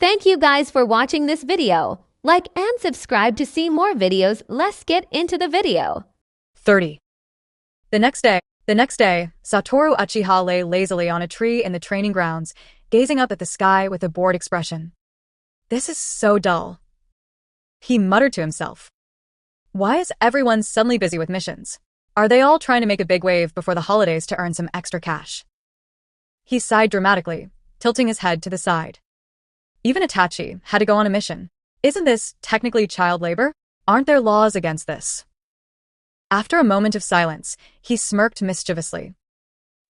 Thank you guys for watching this video. Like and subscribe to see more videos. Let's get into the video. 30. The next day, Satoru Uchiha lay lazily on a tree in the training grounds, gazing up at the sky with a bored expression. This is so dull. He muttered to himself. Why is everyone suddenly busy with missions? Are they all trying to make a big wave before the holidays to earn some extra cash? He sighed dramatically, tilting his head to the side. Even Itachi had to go on a mission. Isn't this technically child labor? Aren't there laws against this? After a moment of silence, he smirked mischievously.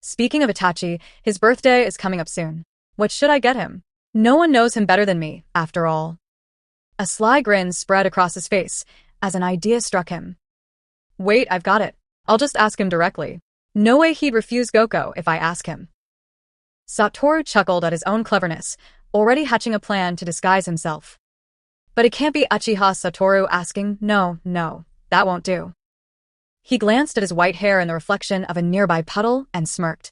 Speaking of Itachi, his birthday is coming up soon. What should I get him? No one knows him better than me, after all. A sly grin spread across his face as an idea struck him. Wait, I've got it. I'll just ask him directly. No way he'd refuse Goku if I ask him. Satoru chuckled at his own cleverness, already hatching a plan to disguise himself. But it can't be Uchiha Satoru asking, no, that won't do. He glanced at his white hair in the reflection of a nearby puddle and smirked.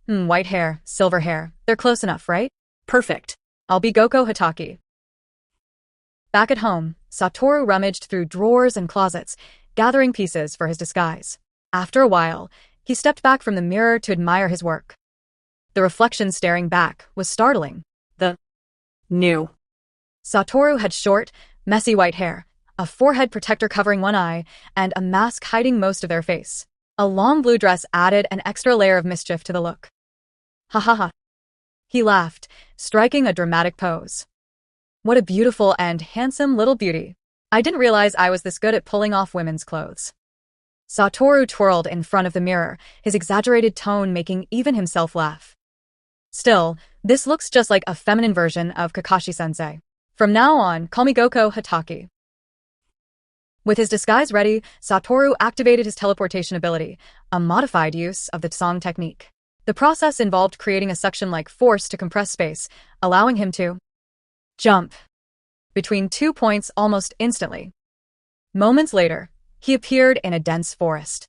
White hair, silver hair, they're close enough, right? Perfect. I'll be Goku Hitaki. Back at home, Satoru rummaged through drawers and closets, gathering pieces for his disguise. After a while, he stepped back from the mirror to admire his work. The reflection staring back was startling. New. Satoru had short, messy white hair, a forehead protector covering one eye, and a mask hiding most of their face. A long blue dress added an extra layer of mischief to the look. Ha ha ha. He laughed, striking a dramatic pose. What a beautiful and handsome little beauty. I didn't realize I was this good at pulling off women's clothes. Satoru twirled in front of the mirror, his exaggerated tone making even himself laugh. Still, this looks just like a feminine version of Kakashi-sensei. From now on, call me Goku Hitaki. With his disguise ready, Satoru activated his teleportation ability, a modified use of the song technique. The process involved creating a suction-like force to compress space, allowing him to jump between 2 points almost instantly. Moments later, he appeared in a dense forest.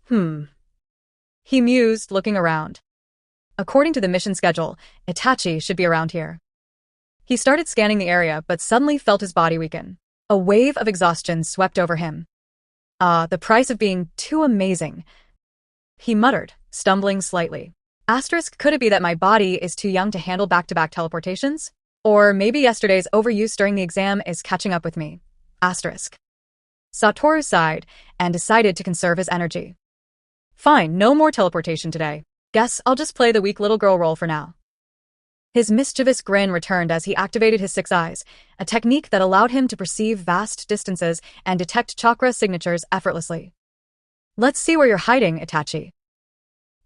He mused, looking around. According to the mission schedule, Itachi should be around here. He started scanning the area but suddenly felt his body weaken. A wave of exhaustion swept over him. The price of being too amazing. He muttered, stumbling slightly. Could it be that my body is too young to handle back-to-back teleportations? Or maybe yesterday's overuse during the exam is catching up with me. Satoru sighed and decided to conserve his energy. Fine, no more teleportation today. Guess I'll just play the weak little girl role for now. His mischievous grin returned as he activated his 6 eyes, a technique that allowed him to perceive vast distances and detect chakra signatures effortlessly. Let's see where you're hiding, Itachi.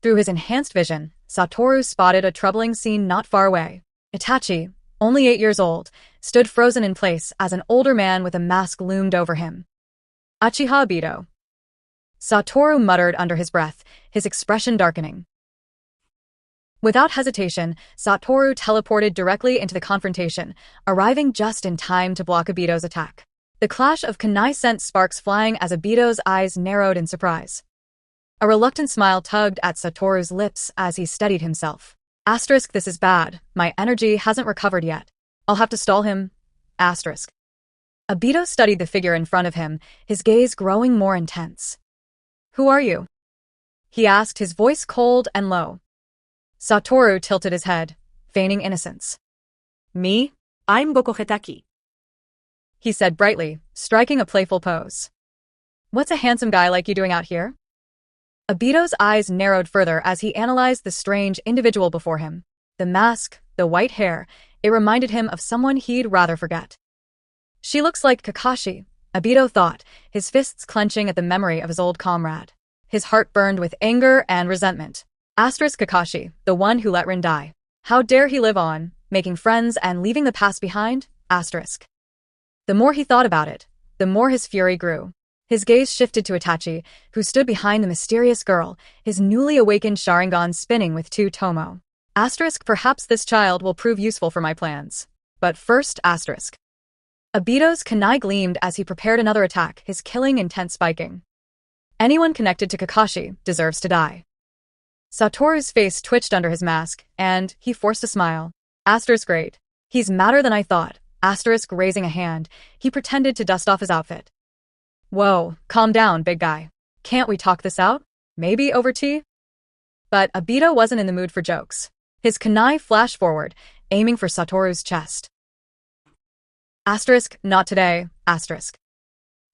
Through his enhanced vision, Satoru spotted a troubling scene not far away. Itachi, only 8 years old, stood frozen in place as an older man with a mask loomed over him. Uchiha Obito. Satoru muttered under his breath, his expression darkening. Without hesitation, Satoru teleported directly into the confrontation, arriving just in time to block Obito's attack. The clash of kunai sent sparks flying as Obito's eyes narrowed in surprise. A reluctant smile tugged at Satoru's lips as he steadied himself. This is bad. My energy hasn't recovered yet. I'll have to stall him. Obito studied the figure in front of him, his gaze growing more intense. Who are you? He asked, his voice cold and low. Satoru tilted his head, feigning innocence. Me? I'm Goku Hitaki. He said brightly, striking a playful pose. What's a handsome guy like you doing out here? Obito's eyes narrowed further as he analyzed the strange individual before him. The mask, the white hair, it reminded him of someone he'd rather forget. She looks like Kakashi, Obito thought, his fists clenching at the memory of his old comrade. His heart burned with anger and resentment. Kakashi, the one who let Rin die. How dare he live on, making friends and leaving the past behind? The more he thought about it, the more his fury grew. His gaze shifted to Itachi, who stood behind the mysterious girl, his newly awakened Sharingan spinning with 2 tomo. Perhaps this child will prove useful for my plans. But first, Obito's kunai gleamed as he prepared another attack, his killing intent spiking. Anyone connected to Kakashi deserves to die. Satoru's face twitched under his mask, and he forced a smile. Great. He's madder than I thought. Asterisk raising a hand, he pretended to dust off his outfit. Whoa, calm down, big guy. Can't we talk this out? Maybe over tea? But Obito wasn't in the mood for jokes. His kunai flashed forward, aiming for Satoru's chest. Asterisk, not today, asterisk.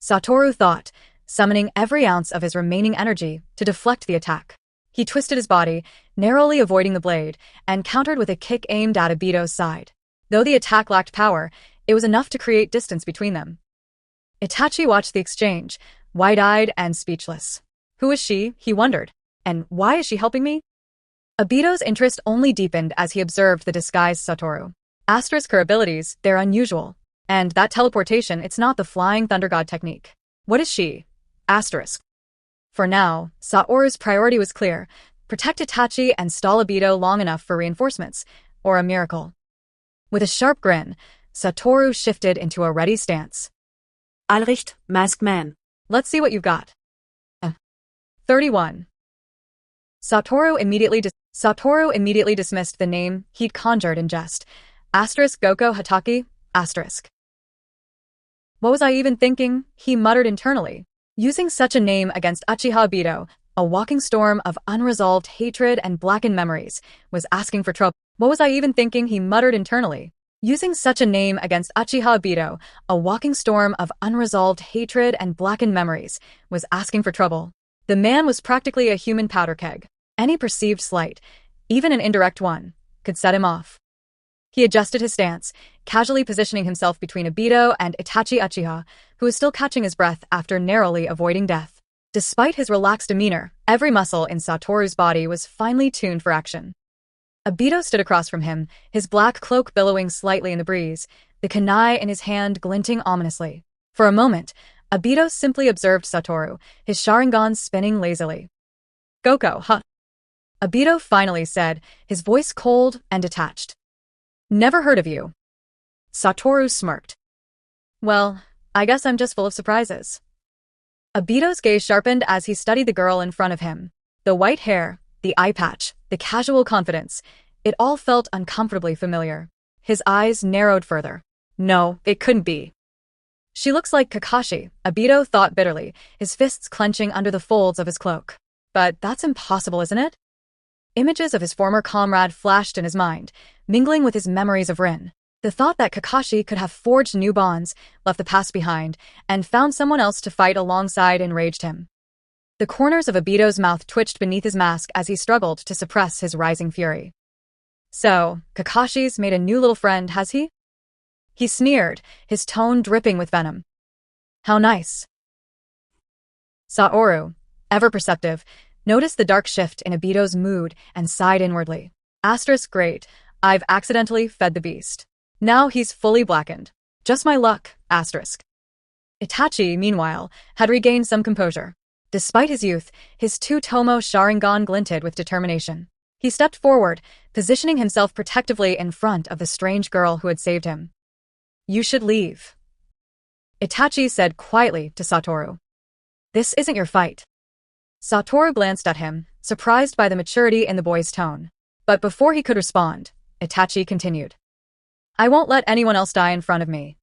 Satoru thought, summoning every ounce of his remaining energy to deflect the attack. He twisted his body, narrowly avoiding the blade, and countered with a kick aimed at Obito's side. Though the attack lacked power, it was enough to create distance between them. Itachi watched the exchange, wide-eyed and speechless. Who is she, he wondered, and why is she helping me? Obito's interest only deepened as he observed the disguised Satoru. Asterisk her abilities, they're unusual. And that teleportation, it's not the flying thunder god technique. What is she? Asterisk. For now, Satoru's priority was clear. Protect Itachi and stall Obito long enough for reinforcements, or a miracle. With a sharp grin, Satoru shifted into a ready stance. Allricht, masked man. Let's see what you've got. 31. Satoru immediately dismissed the name he'd conjured in jest. Asterisk Goko Hataki, asterisk. What was I even thinking? He muttered internally. Using such a name against Uchiha Obito, a walking storm of unresolved hatred and blackened memories, was asking for trouble. What was I even thinking? He muttered internally. Using such a name against Uchiha Obito, a walking storm of unresolved hatred and blackened memories, was asking for trouble. The man was practically a human powder keg. Any perceived slight, even an indirect one, could set him off. He adjusted his stance, casually positioning himself between Obito and Itachi Uchiha, who was still catching his breath after narrowly avoiding death. Despite his relaxed demeanor, every muscle in Satoru's body was finely tuned for action. Obito stood across from him, his black cloak billowing slightly in the breeze, the kunai in his hand glinting ominously. For a moment, Obito simply observed Satoru, his Sharingan spinning lazily. Goko, huh? Obito finally said, his voice cold and detached. Never heard of you. Satoru smirked. Well, I guess I'm just full of surprises. Obito's gaze sharpened as he studied the girl in front of him. The white hair, the eye patch, the casual confidence, it all felt uncomfortably familiar. His eyes narrowed further. No, it couldn't be. She looks like Kakashi, Obito thought bitterly, his fists clenching under the folds of his cloak. But that's impossible, isn't it? Images of his former comrade flashed in his mind, mingling with his memories of Rin. The thought that Kakashi could have forged new bonds, left the past behind, and found someone else to fight alongside enraged him. The corners of Obito's mouth twitched beneath his mask as he struggled to suppress his rising fury. So, Kakashi's made a new little friend, has he? He sneered, his tone dripping with venom. How nice. Satoru, ever perceptive, noticed the dark shift in Obito's mood and sighed inwardly. Asterisk great, I've accidentally fed the beast. Now he's fully blackened. Just my luck, asterisk. Itachi, meanwhile, had regained some composure. Despite his youth, his two-tomo Sharingan glinted with determination. He stepped forward, positioning himself protectively in front of the strange girl who had saved him. You should leave. Itachi said quietly to Satoru. This isn't your fight. Satoru glanced at him, surprised by the maturity in the boy's tone. But before he could respond, Itachi continued. I won't let anyone else die in front of me.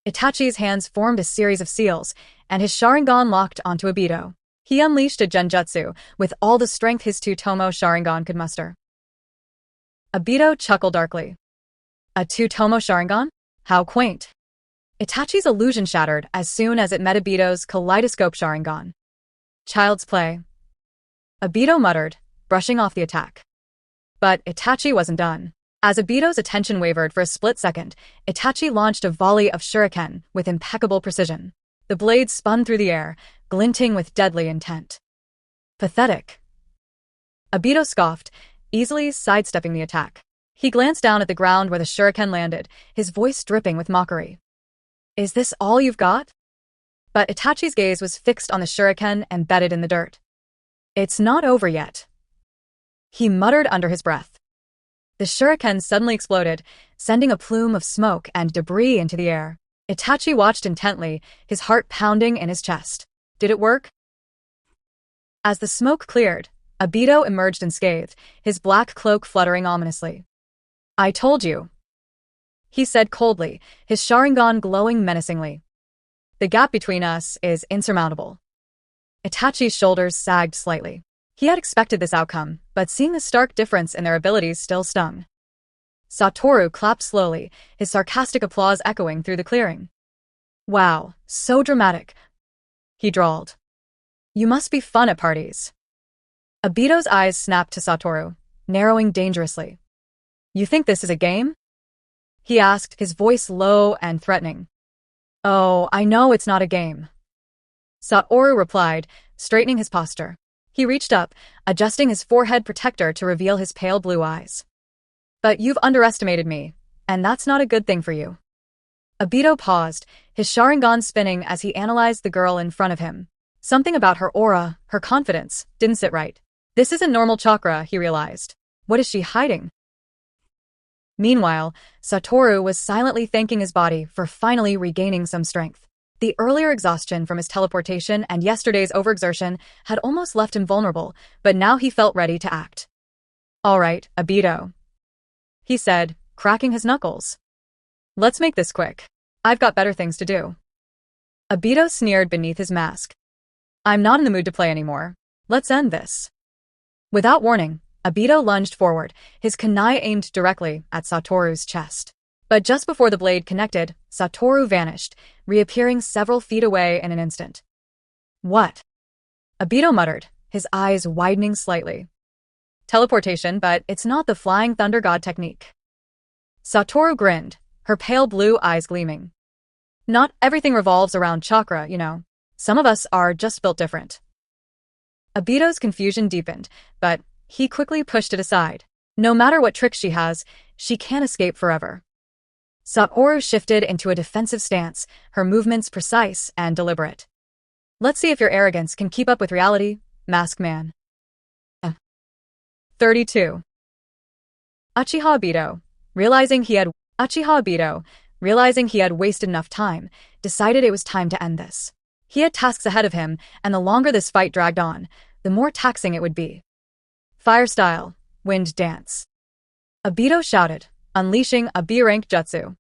Itachi's hands formed a series of seals, and his Sharingan locked onto Obito. He unleashed a genjutsu with all the strength his two-tomo Sharingan could muster. Obito chuckled darkly. A two-tomo Sharingan? How quaint. Itachi's illusion shattered as soon as it met Obito's kaleidoscope Sharingan. Child's play. Obito muttered, brushing off the attack. But Itachi wasn't done. As Obito's attention wavered for a split second, Itachi launched a volley of shuriken with impeccable precision. The blade spun through the air, glinting with deadly intent. Pathetic. Obito scoffed, easily sidestepping the attack. He glanced down at the ground where the shuriken landed, his voice dripping with mockery. Is this all you've got? But Itachi's gaze was fixed on the shuriken embedded in the dirt. It's not over yet. He muttered under his breath. The shuriken suddenly exploded, sending a plume of smoke and debris into the air. Itachi watched intently, his heart pounding in his chest. Did it work? As the smoke cleared, Obito emerged unscathed, his black cloak fluttering ominously. I told you. he said coldly, his Sharingan glowing menacingly. The gap between us is insurmountable. Itachi's shoulders sagged slightly. He had expected this outcome, but seeing the stark difference in their abilities still stung. Satoru clapped slowly, his sarcastic applause echoing through the clearing. Wow, so dramatic, he drawled. You must be fun at parties. Obito's eyes snapped to Satoru, narrowing dangerously. You think this is a game? He asked, his voice low and threatening. Oh, I know it's not a game. Satoru replied, straightening his posture. He reached up, adjusting his forehead protector to reveal his pale blue eyes. But you've underestimated me, and that's not a good thing for you. Obito paused, his Sharingan spinning as he analyzed the girl in front of him. Something about her aura, her confidence, didn't sit right. This isn't normal chakra, he realized. What is she hiding? Meanwhile, Satoru was silently thanking his body for finally regaining some strength. The earlier exhaustion from his teleportation and yesterday's overexertion had almost left him vulnerable, but now he felt ready to act. All right, Obito, he said, cracking his knuckles. Let's make this quick. I've got better things to do. Obito sneered beneath his mask. I'm not in the mood to play anymore. Let's end this. Without warning, Obito lunged forward, his kunai aimed directly at Satoru's chest. But just before the blade connected, Satoru vanished, reappearing several feet away in an instant. What? Obito muttered, his eyes widening slightly. Teleportation, but it's not the flying thunder god technique. Satoru grinned, her pale blue eyes gleaming. Not everything revolves around chakra, you know. Some of us are just built different. Obito's confusion deepened, but he quickly pushed it aside. No matter what tricks she has, she can't escape forever. Satoru shifted into a defensive stance, her movements precise and deliberate. Let's see if your arrogance can keep up with reality, Masked Man. 32. Uchiha Obito, realizing he had wasted enough time, decided it was time to end this. He had tasks ahead of him, and the longer this fight dragged on, the more taxing it would be. Fire style, wind dance. Obito shouted, unleashing a B-rank jutsu.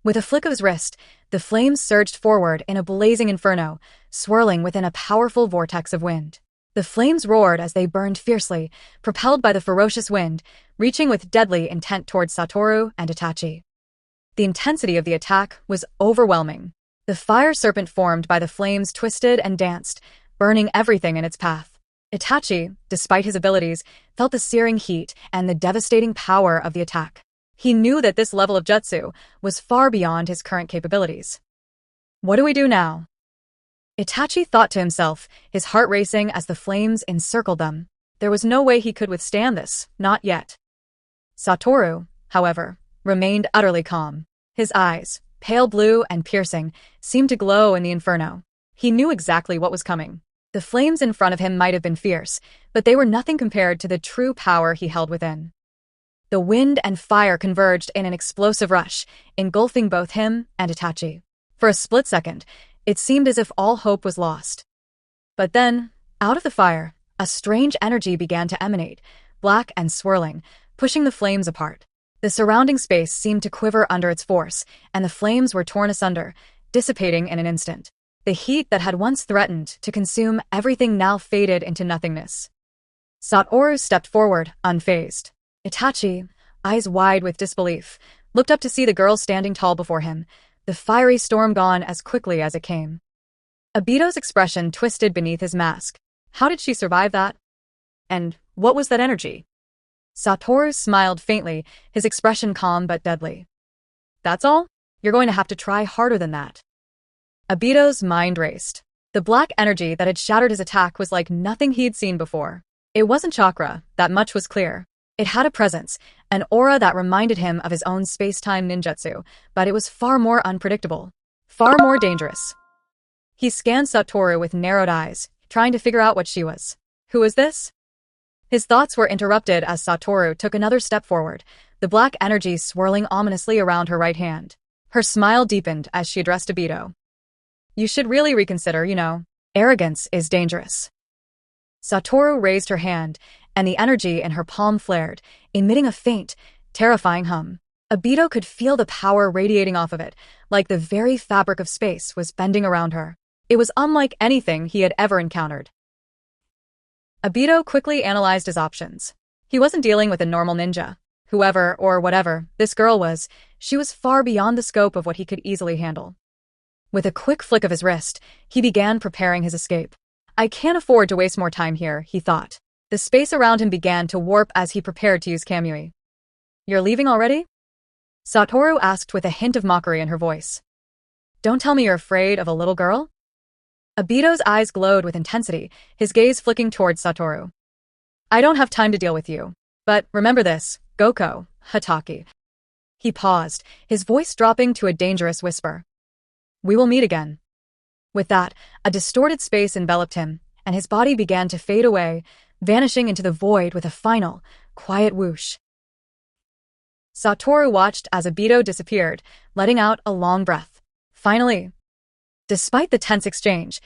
With a flick of his wrist, the flames surged forward in a blazing inferno, swirling within a powerful vortex of wind. The flames roared as they burned fiercely, propelled by the ferocious wind, reaching with deadly intent towards Satoru and Itachi. The intensity of the attack was overwhelming. The fire serpent formed by the flames twisted and danced, burning everything in its path. Itachi, despite his abilities, felt the searing heat and the devastating power of the attack. He knew that this level of jutsu was far beyond his current capabilities. What do we do now? Itachi thought to himself, his heart racing as the flames encircled them. There was no way he could withstand this, not yet. Satoru, however, remained utterly calm. His eyes, pale blue and piercing, seemed to glow in the inferno. He knew exactly what was coming. The flames in front of him might have been fierce, but they were nothing compared to the true power he held within. The wind and fire converged in an explosive rush, engulfing both him and Itachi. For a split second, it seemed as if all hope was lost. But then, out of the fire, a strange energy began to emanate, black and swirling, pushing the flames apart. The surrounding space seemed to quiver under its force, and the flames were torn asunder, dissipating in an instant. The heat that had once threatened to consume everything now faded into nothingness. Satoru stepped forward, unfazed. Itachi, eyes wide with disbelief, looked up to see the girl standing tall before him, the fiery storm gone as quickly as it came. Obito's expression twisted beneath his mask. How did she survive that? And what was that energy? Satoru smiled faintly, his expression calm but deadly. That's all? You're going to have to try harder than that. Obito's mind raced. The black energy that had shattered his attack was like nothing he'd seen before. It wasn't chakra, that much was clear. It had a presence, an aura that reminded him of his own space-time ninjutsu, but it was far more unpredictable, far more dangerous. He scanned Satoru with narrowed eyes, trying to figure out what she was. Who is this? His thoughts were interrupted as Satoru took another step forward, the black energy swirling ominously around her right hand. Her smile deepened as she addressed Obito. You should really reconsider, you know. Arrogance is dangerous. Satoru raised her hand, and the energy in her palm flared, emitting a faint, terrifying hum. Obito could feel the power radiating off of it, like the very fabric of space was bending around her. It was unlike anything he had ever encountered. Obito quickly analyzed his options. He wasn't dealing with a normal ninja. Whoever, or whatever, this girl was, she was far beyond the scope of what he could easily handle. With a quick flick of his wrist, he began preparing his escape. I can't afford to waste more time here, he thought. The space around him began to warp as he prepared to use Kamui. You're leaving already? Satoru asked with a hint of mockery in her voice. Don't tell me you're afraid of a little girl? Obito's eyes glowed with intensity, his gaze flicking towards Satoru. I don't have time to deal with you. But remember this, Goko, Hatake. He paused, his voice dropping to a dangerous whisper. We will meet again. With that, a distorted space enveloped him, and his body began to fade away, vanishing into the void with a final, quiet whoosh. Satoru watched as Obito disappeared, letting out a long breath. Finally. Despite the tense exchange,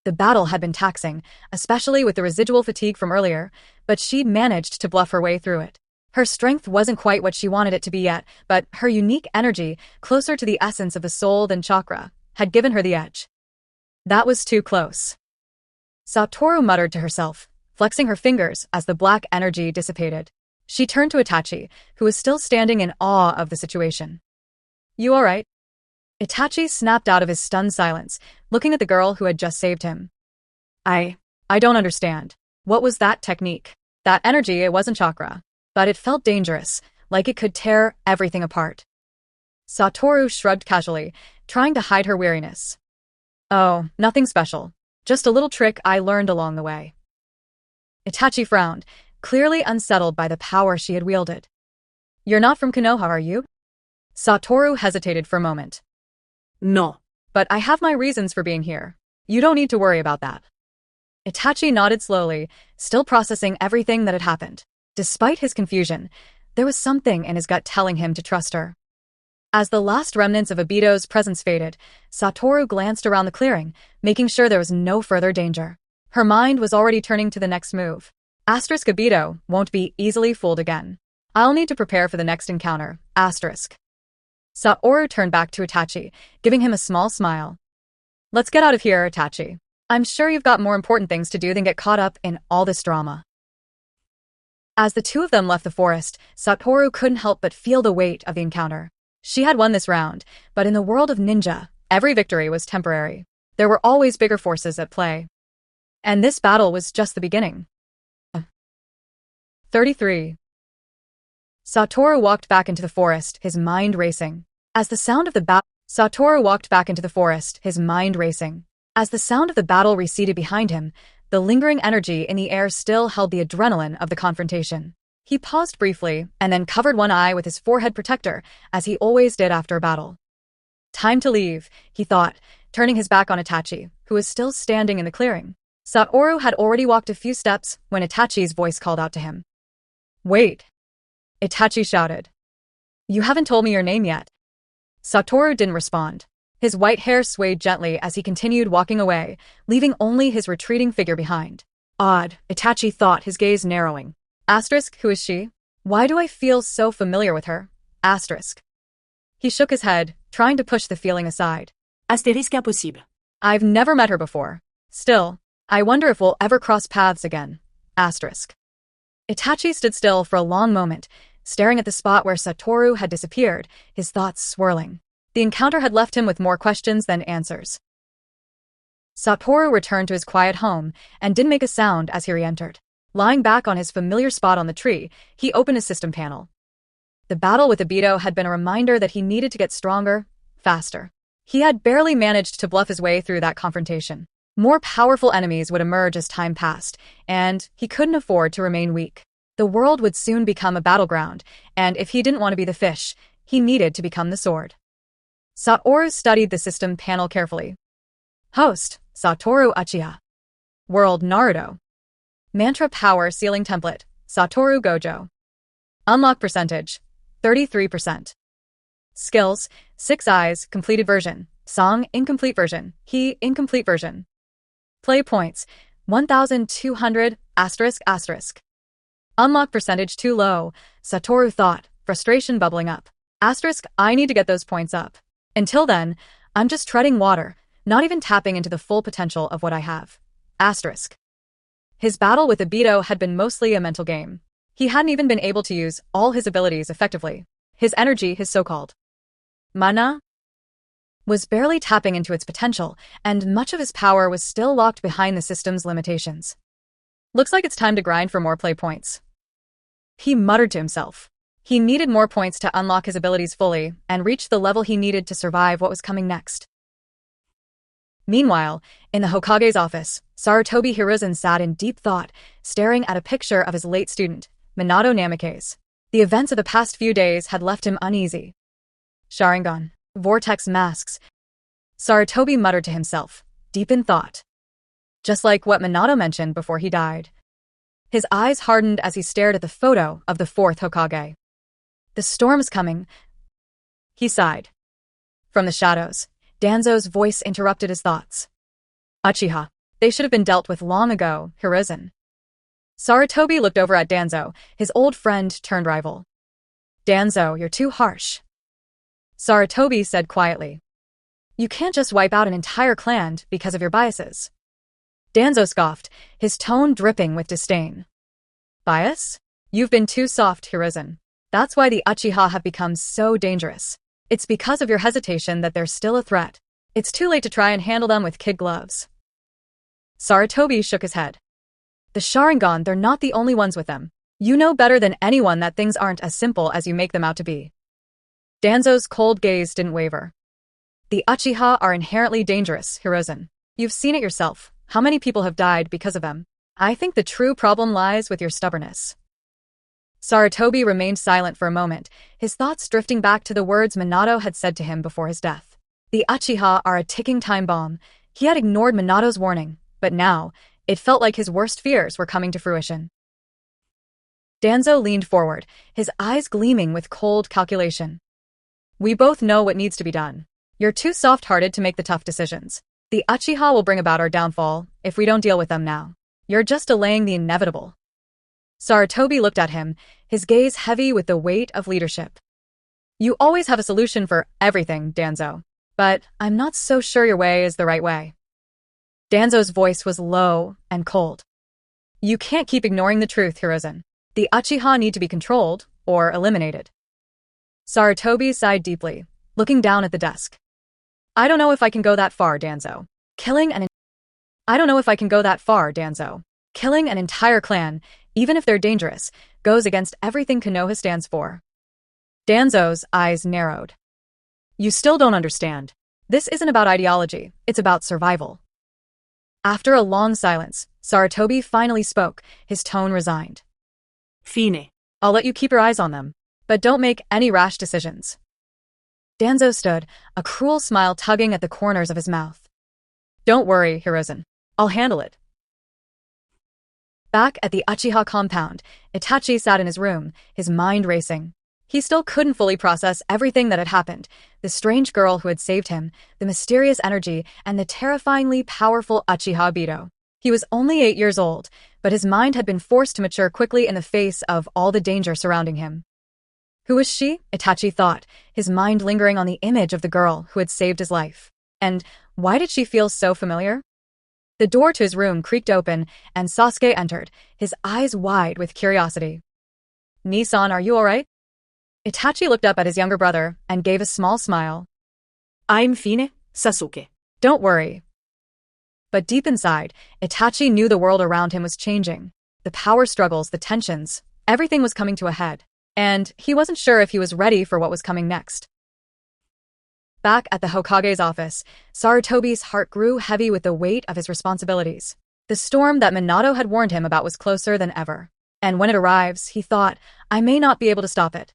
the battle had been taxing, especially with the residual fatigue from earlier, but she'd managed to bluff her way through it. Her strength wasn't quite what she wanted it to be yet, but her unique energy, closer to the essence of the soul than chakra, had given her the edge. That was too close. Satoru muttered to herself, flexing her fingers as the black energy dissipated. She turned to Itachi, who was still standing in awe of the situation. You all right? Itachi snapped out of his stunned silence, looking at the girl who had just saved him. I don't understand. What was that technique? That energy, it wasn't chakra. But it felt dangerous, like it could tear everything apart. Satoru shrugged casually, trying to hide her weariness. Oh, nothing special. Just a little trick I learned along the way. Itachi frowned, clearly unsettled by the power she had wielded. You're not from Konoha, are you? Satoru hesitated for a moment. No. But I have my reasons for being here. You don't need to worry about that. Itachi nodded slowly, still processing everything that had happened. Despite his confusion, there was something in his gut telling him to trust her. As the last remnants of Obito's presence faded, Satoru glanced around the clearing, making sure there was no further danger. Her mind was already turning to the next move. Obito won't be easily fooled again. I'll need to prepare for the next encounter. Satoru turned back to Itachi, giving him a small smile. Let's get out of here, Itachi. I'm sure you've got more important things to do than get caught up in all this drama. As the two of them left the forest, Satoru couldn't help but feel the weight of the encounter. She had won this round, but in the world of ninja, every victory was temporary. There were always bigger forces at play. And this battle was just the beginning. 33. Satoru walked back into the forest, his mind racing. As the sound of the battle receded behind him, the lingering energy in the air still held the adrenaline of the confrontation. He paused briefly and then covered one eye with his forehead protector, as he always did after a battle. Time to leave, he thought, turning his back on Itachi, who was still standing in the clearing. Satoru had already walked a few steps when Itachi's voice called out to him. Wait! Itachi shouted. You haven't told me your name yet. Satoru didn't respond. His white hair swayed gently as he continued walking away, leaving only his retreating figure behind. Odd, Itachi thought, his gaze narrowing. Who is she? Why do I feel so familiar with her? He shook his head, trying to push the feeling aside. Impossible. I've never met her before. Still, I wonder if we'll ever cross paths again. Itachi stood still for a long moment, staring at the spot where Satoru had disappeared, his thoughts swirling. The encounter had left him with more questions than answers. Satoru returned to his quiet home and didn't make a sound as he re-entered. Lying back on his familiar spot on the tree, he opened his system panel. The battle with Obito had been a reminder that he needed to get stronger, faster. He had barely managed to bluff his way through that confrontation. More powerful enemies would emerge as time passed, and he couldn't afford to remain weak. The world would soon become a battleground, and if he didn't want to be the fish, he needed to become the sword. Satoru studied the system panel carefully. Host, Satoru Uchiha. World, Naruto. Mantra Power Ceiling Template, Satoru Gojo. Unlock Percentage, 33%. Skills, 6 Eyes, Completed Version. Song, Incomplete Version. He, Incomplete Version. Play Points, 1,200, ***. Unlock percentage too low, Satoru thought, frustration bubbling up. Asterisk, I need to get those points up. Until then, I'm just treading water, not even tapping into the full potential of what I have. Asterisk. His battle with Obito had been mostly a mental game. He hadn't even been able to use all his abilities effectively. His energy, his so-called mana, was barely tapping into its potential, and much of his power was still locked behind the system's limitations. Looks like it's time to grind for more play points. He muttered to himself. He needed more points to unlock his abilities fully and reach the level he needed to survive what was coming next. Meanwhile, in the Hokage's office, Sarutobi Hiruzen sat in deep thought, staring at a picture of his late student, Minato Namikaze. The events of the past few days had left him uneasy. Sharingan, vortex masks. Sarutobi muttered to himself, deep in thought. Just like what Minato mentioned before he died. His eyes hardened as he stared at the photo of the fourth Hokage. The storm's coming. He sighed. From the shadows, Danzo's voice interrupted his thoughts. Uchiha. They should have been dealt with long ago, Hiruzen. Sarutobi looked over at Danzo, his old friend turned rival. Danzo, you're too harsh. Sarutobi said quietly. You can't just wipe out an entire clan because of your biases. Danzo scoffed, his tone dripping with disdain. Bias? You've been too soft, Hiruzen. That's why the Uchiha have become so dangerous. It's because of your hesitation that they're still a threat. It's too late to try and handle them with kid gloves. Sarutobi shook his head. The Sharingan, they're not the only ones with them. You know better than anyone that things aren't as simple as you make them out to be. Danzo's cold gaze didn't waver. The Uchiha are inherently dangerous, Hiruzen. You've seen it yourself. How many people have died because of them? I think the true problem lies with your stubbornness. Sarutobi remained silent for a moment, his thoughts drifting back to the words Minato had said to him before his death. The Uchiha are a ticking time bomb. He had ignored Minato's warning, but now, it felt like his worst fears were coming to fruition. Danzo leaned forward, his eyes gleaming with cold calculation. We both know what needs to be done. You're too soft-hearted to make the tough decisions. The Uchiha will bring about our downfall if we don't deal with them now. You're just delaying the inevitable. Sarutobi looked at him, his gaze heavy with the weight of leadership. You always have a solution for everything, Danzo. But I'm not so sure your way is the right way. Danzo's voice was low and cold. You can't keep ignoring the truth, Hiruzen. The Uchiha need to be controlled or eliminated. Sarutobi sighed deeply, looking down at the desk. I don't know if I can go that far, Danzo. Killing an entire clan, even if they're dangerous, goes against everything Konoha stands for. Danzo's eyes narrowed. You still don't understand. This isn't about ideology, it's about survival. After a long silence, Sarutobi finally spoke, his tone resigned. Fine. I'll let you keep your eyes on them, but don't make any rash decisions. Danzo stood, a cruel smile tugging at the corners of his mouth. Don't worry, Hiruzen. I'll handle it. Back at the Uchiha compound, Itachi sat in his room, his mind racing. He still couldn't fully process everything that had happened, the strange girl who had saved him, the mysterious energy, and the terrifyingly powerful Uchiha Obito. He was only 8 years old, but his mind had been forced to mature quickly in the face of all the danger surrounding him. Who was she? Itachi thought, his mind lingering on the image of the girl who had saved his life. And why did she feel so familiar? The door to his room creaked open, and Sasuke entered, his eyes wide with curiosity. Nissan, are you alright? Itachi looked up at his younger brother and gave a small smile. I'm fine, Sasuke. Don't worry. But deep inside, Itachi knew the world around him was changing. The power struggles, the tensions, everything was coming to a head. And he wasn't sure if he was ready for what was coming next. Back at the Hokage's office, Sarutobi's heart grew heavy with the weight of his responsibilities. The storm that Minato had warned him about was closer than ever. And when it arrives, he thought, I may not be able to stop it,